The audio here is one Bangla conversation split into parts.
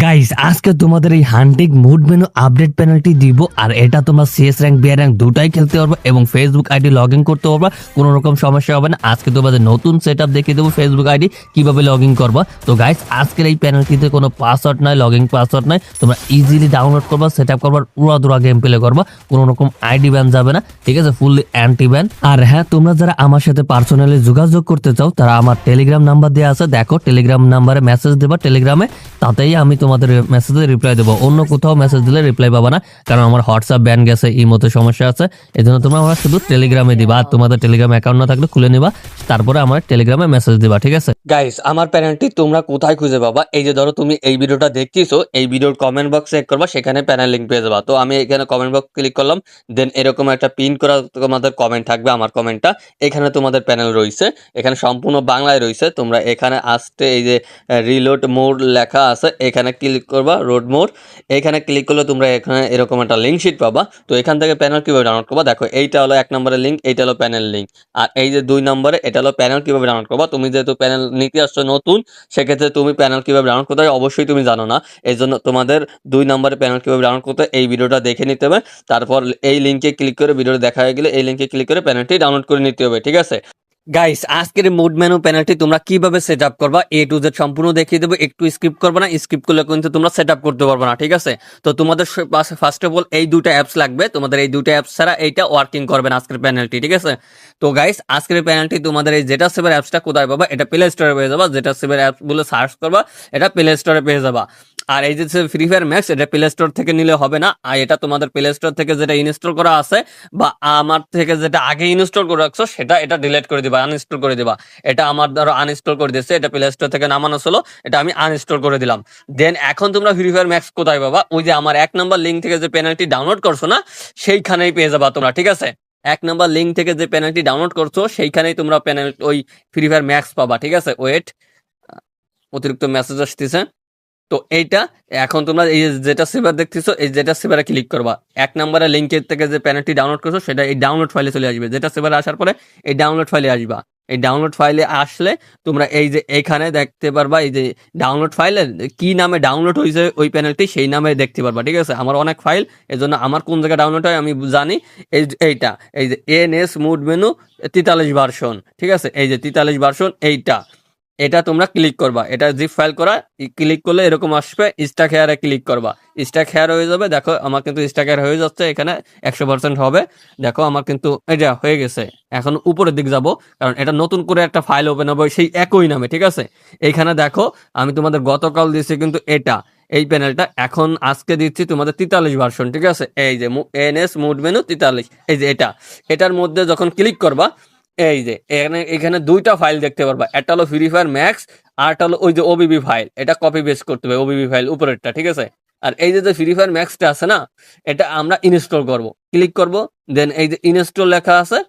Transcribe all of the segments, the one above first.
গাইস আজকে তোমাদের এই হান্টিং মুড মেনু আপডেট পেনাল্টি দিব আর এটা তোমরা সিএস র্যাঙ্ক বি র্যাঙ্ক দুটাই খেলতে পারবে এবং ফেসবুক আইডি লগ ইন করতে পারবে, কোনো রকম সমস্যা হবে না। আজকে তোমাদের নতুন সেটআপ দেখিয়ে দেবো ফেসবুক আইডি কিভাবে লগ ইন করবা। তো গাইস আজকের এই পেনাল্টিতে কোনো পাসওয়ার্ড নাই, লগ ইন পাসওয়ার্ড নাই, তোমরা ইজিলি ডাউনলোড করবা, সেটআপ করবা, উড়াদুরা গেম প্লে করবা, কোনো রকম আইডি ব্যান যাবে না, ঠিক আছে, ফুললি অ্যান্টি ব্যান। আর হ্যাঁ, তোমরা যারা আমার সাথে পার্সোনালি যোগাযোগ করতে চাও তারা আমার টেলিগ্রাম নাম্বার দেওয়া আছে, দেখো টেলিগ্রাম নাম্বারে মেসেজ দেবা টেলিগ্রামে, তাতেই আমি তোমাদের মেসেজে রিপ্লাই দেবো। অন্য কোথাও মেসেজ দিলে রিপ্লাই পাবা না, কারণ আমার হোয়াটসঅ্যাপ ব্যান গেছে, ইমোতে সমস্যা আছে, এই জন্য তোমরা আমার শুধু টেলিগ্রামে দিবা। আর তোমাদের টেলিগ্রাম অ্যাকাউন্ট না থাকলে খুলে নিবা, তারপরে আমার টেলিগ্রামে মেসেজ দিবা, ঠিক আছে। গাইস, আমার প্যানেলটি তোমরা কোথায় খুঁজে পাবা? এই যে ধরো তুমি এই ভিডিওটা দেখতেছো, এই ভিডিওর কমেন্ট বক্স চেক করবা, সেখানে প্যানেল লিঙ্ক পেয়ে যাবা। তো আমি এখানে কমেন্ট বক্স ক্লিক করলাম, দেন এরকম একটা পিন করা তোমাদের কমেন্ট থাকবে, আমার কমেন্টটা এখানে তোমাদের প্যানেল রয়েছে, এখানে সম্পূর্ণ বাংলায় রয়েছে। তোমরা এখানে আসতে এই যে রিলোড মোড লেখা আছে, এখানে ক্লিক করবা, রোড মোড, এখানে ক্লিক করলে তোমরা এখানে এরকম একটা লিঙ্ক শিট পাবা। তো এখান থেকে প্যানেল কিভাবে ডাউনলোড করবা, দেখো এইটা হলো 1 নম্বরের লিঙ্ক, এইটা হলো প্যানেল লিঙ্ক, আর এই যে 2 নম্বরে এটা হলো প্যানেল কিভাবে ডাউনলোড করবা। তুমি যেহেতু প্যানেল নিতে আসছো নতুন, সেক্ষেত্রে তুমি প্যানেল কিভাবে ডাউনলোড করতে হয় অবশ্যই তুমি জানো না, এই জন্য তোমাদের 2 নম্বরে প্যানেল কিভাবে ডাউনলোড করতে হয় এই ভিডিওটা দেখে নিতে হবে। তারপর এই লিঙ্কে ক্লিক করে, ভিডিওটা দেখা হয়ে গেলে এই লিঙ্কে ক্লিক করে প্যানেলটি ডাউনলোড করে নিতে হবে, ঠিক আছে। গাইস, আজকের মুড মেনু প্যানেলটি তোমরা কিভাবে সেট আপ করবা এ টু জেড সম্পূর্ণ দেখিয়ে দেবো। একটু স্কিপ করবে না, স্কিপ করলে কিন্তু তোমরা সেট আপ করতে পারবে না, ঠিক আছে। তো তোমাদের ফার্স্ট অফ অল এই দুটো অ্যাপস লাগবে, তোমাদের এই দুটো অ্যাপস ছাড়া এইটা ওয়ার্কিং করবে না আজকের প্যানেলটি, ঠিক আছে। তো গাইস, আজকের প্যানেলটি তোমাদের এই জেটা সেভের অ্যাপসটা কোথায় পাবা, এটা প্লে স্টোরে পেয়ে যাবা। জেটা সেভের অ্যাপস বলে সার্চ করবা, এটা প্লে স্টোরে পেয়ে যাবা। আর এই যে ফ্রি ফায়ার ম্যাক্স, এটা প্লে স্টোর থেকে নিলে হবে না, আর এটা তোমাদের প্লে স্টোর থেকে যেটা ইনস্টল করা আছে বা আমার থেকে যেটা আগে ইনস্টল করে রাখছো সেটা এটা ডিলিট করে দিবা, আনইনস্টল করে দিবা। এটা আমার ধরো আনইনস্টল করে দিয়েছে, এটা প্লে স্টোর থেকে নামানো ছিল, এটা আমি আনইনস্টল করে দিলাম। দেন এখন তোমরা ফ্রি ফায়ার ম্যাক্স কোথায় পাবা, ওই যে আমার 1 নম্বর লিঙ্ক থেকে যে পেনাল্টি ডাউনলোড করছো না, সেইখানেই পেয়ে যাবা তোমরা, ঠিক আছে। 1 নম্বর লিঙ্ক থেকে যে পেনাল্টি ডাউনলোড করছো সেইখানেই তোমরা পেনাল্টি ওই ফ্রি ফায়ার ম্যাক্স পাবা, ঠিক আছে। ওয়েট, অতিরিক্ত মেসেজ আসতেছে। তো এইটা এখন তোমরা এই যেটা সেভার দেখতেছো, এই যেটা সেভারে ক্লিক করবা, 1 নম্বরের লিঙ্কের থেকে যে প্যানেলটি ডাউনলোড করছো সেটা এই ডাউনলোড ফাইলে চলে আসবে। যেটা সেভারে আসার পরে এই ডাউনলোড ফাইলে আসবা, এই ডাউনলোড ফাইলে আসলে তোমরা এই যে এখানে দেখতে পারবা, এই যে ডাউনলোড ফাইলে কি নামে ডাউনলোড হয়েছে ওই প্যানেলটি সেই নামে দেখতে পারবা, ঠিক আছে। আমার অনেক ফাইল, এই জন্য আমার কোন জায়গায় ডাউনলোড হয় আমি জানি। এইটা এই যে এনএস মুড মেনু 43 ভার্সন, ঠিক আছে, এই যে 43 ভার্সন এইটা, এটা তোমরা ক্লিক করবা, এটা জিপ ফাইল করা, ক্লিক করলে এরকম আসবে, স্ট্যাক হেয়ারে ক্লিক করবা, স্ট্যাক হেয়ার হয়ে যাবে। দেখো আমার কিন্তু স্ট্যাক হেয়ার হয়ে যাচ্ছে, এখানে 100% হবে। দেখো আমার কিন্তু এটা হয়ে গেছে। এখন উপরের দিক যাব, কারণ এটা নতুন করে একটা ফাইল ওপেন হবে সেই একই নামে, ঠিক আছে। এইখানে দেখো আমি তোমাদের গতকাল দিয়েছি কিন্তু এটা এই প্যানেলটা, এখন আজকে দিচ্ছি তোমাদের 43 ভার্সন, ঠিক আছে। এই যে এনএস মুড মেনু 43, এই যে এটার মধ্যে যখন ক্লিক করবা, এই যে এখানে দুইটা ফাইল দেখতে পারবা, একটা হলো ফ্রি ফায়ার ম্যাক্স, আরটা হলো ওই যে ওবিবি ফাইল। এটা কপি পেস্ট করতে হবে ওবিবি ফাইল উপরেরটা, ঠিক আছে। আর এই যে ফ্রি ফায়ার ম্যাক্সটা আছে না, এটা আমরা ইনস্টল করব, ক্লিক করব, দেন এই যে ইনস্টল লেখা আছে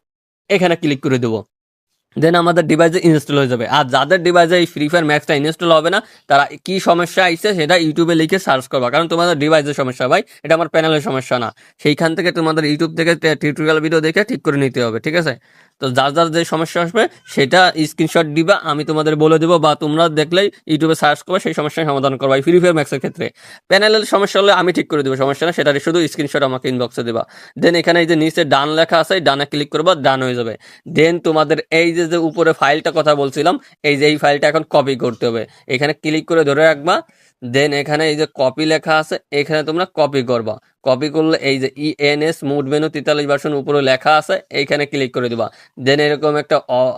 এখানে ক্লিক করে দেবো, দেন আমাদের ডিভাইসে ইনস্টল হয়ে যাবে। আর যাদের ডিভাইসে এই ফ্রি ফায়ার ম্যাক্সটা ইনস্টল হবে না, তারা কি সমস্যা আইছে সেটা ইউটিউবে লিখে সার্চ করবা, কারণ তোমাদের ডিভাইসের সমস্যা ভাই, এটা আমার প্যানেলের সমস্যা না। সেইখান থেকে তোমাদের ইউটিউব থেকে টিউটোরিয়াল ভিডিও দেখে ঠিক করে নিতে হবে, ঠিক আছে। তো যার যার যে সমস্যা আসবে সেটা স্ক্রিনশট দিবা, আমি তোমাদের বলে দেবো, বা তোমরা দেখলেই ইউটিউবে সার্চ করবা, সেই সমস্যার সমাধান করবা। এই ফ্রি ফায়ার ম্যাক্সের ক্ষেত্রে প্যানেলের সমস্যা হলে আমি ঠিক করে দেবো, সমস্যা না, সেটারই শুধু স্ক্রিনশট আমাকে ইনবক্সে দেবা। দেন এখানে এই যে নিচে ডান লেখা আছে, ডানে ক্লিক করবা, ডান হয়ে যাবে। দেন তোমাদের এই যে উপরে ফাইলটা কথা বলছিলাম, এই যে এই ফাইলটা এখন কপি করতে হবে, এখানে ক্লিক করে ধরে রাখবা। দেন এখানে এই যে কপি লেখা আছে, এখানে তোমরা কপি করবা, কপি করলে এই যে ইএনএস মুড মেনু 43 ভার্সন উপরে লেখা আছে, এইখানে ক্লিক করে দিবা। দেন এরকম একটা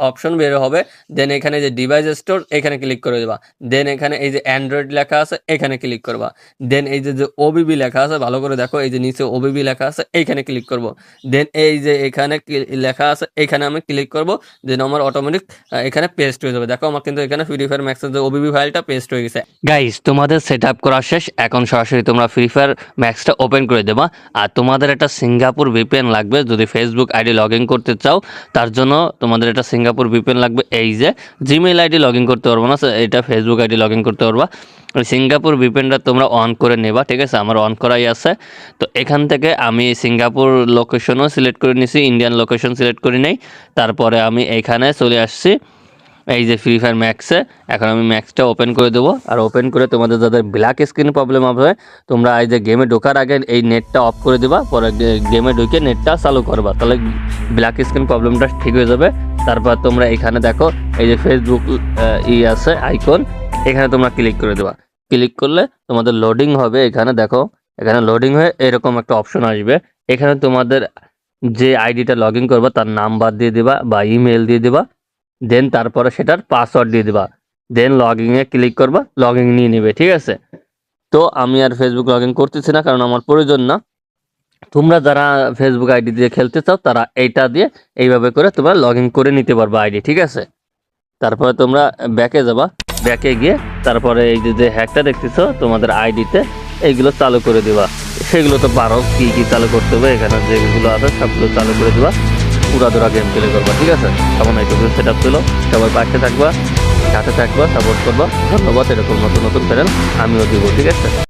অপশন বের হবে, দেন এখানে যে ডিভাইস স্টোর এখানে ক্লিক করে দিবা। দেন এখানে এই যে অ্যান্ড্রয়েড লেখা আছে এখানে ক্লিক করবা। দেন এই যে ওবিবি লেখা আছে, ভালো করে দেখো, এই যে নিচে ওবিবি লেখা আছে এইখানে ক্লিক করব। দেন এই যে এখানে লেখা আছে এখানে আমি ক্লিক করব, দেন আমার অটোমেটিক এখানে পেস্ট হয়ে যাবে। দেখো আমার কিন্তু এখানে ফ্রি ফায়ার ম্যাক্সের যে ওবিবি ফাইলটা পেস্ট হয়ে গেছে। গাইস, তোমাদের সেট আপ করা শেষ, এখন সরাসরি তোমরা ফ্রি ফায়ার ম্যাক্সটা ওপেন করে দেবা। আর তোমাদের একটা সিঙ্গাপুর ভিপিএন লাগবে যদি ফেসবুক আইডি লগ ইন করতে চাও, তার জন্য তোমাদের একটা সিঙ্গাপুর ভিপিএন লাগবে। এই যে জিমেইল আইডি লগ ইন করতে পারবো না, এটা ফেসবুক আইডি লগ ইন করতে পারবা। সিঙ্গাপুর ভিপিএনটা তোমরা অন করে নেবা, ঠিক আছে, আমার অন করাই আছে। তো এখান থেকে আমি সিঙ্গাপুর লোকেশনও সিলেক্ট করে নিছি, ইন্ডিয়ান লোকেশন সিলেক্ট করি নেই। তারপরে আমি এখানে চলে আসছি, এই যে ফ্রি ফায়ার ম্যাক্সে এখন আমি ম্যাক্সটা ওপেন করে দেবো। আর ওপেন করে তোমাদের যাদের ব্ল্যাক স্ক্রিন প্রবলেম হবে তোমরা এই যে গেমে ঢোকার আগে এই নেটটা অফ করে দিবা, পরে গেমে ঢুকে নেটটা চালু করবা, তাহলে ব্ল্যাক স্ক্রিন প্রবলেমটা ঠিক হয়ে যাবে। তারপর তোমরা এখানে দেখো এই যে ফেসবুক আছে আইকন, এখানে তোমরা ক্লিক করে দেবা। ক্লিক করলে তোমাদের লোডিং হবে, এখানে দেখো এখানে লোডিং হয়ে এরকম একটা অপশন আসবে। এখানে তোমাদের যে আইডিটা লগ ইন করবা তার নাম্বার দিয়ে দিবা বা ইমেল দিয়ে দিবা, দেন তারপরে সেটার পাসওয়ার্ড দিয়ে দিবা, দেন লগইনে ক্লিক করবা, লগইন নিয়ে নেবে, ঠিক আছে। তো আমি আর ফেসবুক লগ ইন করতেছি না, কারণ আমার প্রয়োজন না। তোমরা যারা ফেসবুক আইডি দিয়ে খেলতে চাও তারা এইটা দিয়ে এইভাবে করে তোমরা লগ ইন করে নিতে পারবা আইডি, ঠিক আছে। তারপরে তোমরা ব্যাকে যাবা, ব্যাকে গিয়ে তারপরে এই যে হ্যাকটা দেখতেছো তোমাদের আইডিতে এইগুলো চালু করে দিবা। সেগুলো তো পারো, কি কি চালু করতে হবে এখানে যেগুলো আছে সবগুলো চালু করে দিবা, পুরা গেম প্লে করবা, ঠিক আছে। তখন এইটুকু সেট আপ ছিল। সবাই পাশে থাকবা, সাথে থাকবা, সাপোর্ট করবা। ধন্যবাদ। এরকম নতুন নতুন চ্যানেল আমিও দিব, ঠিক আছে।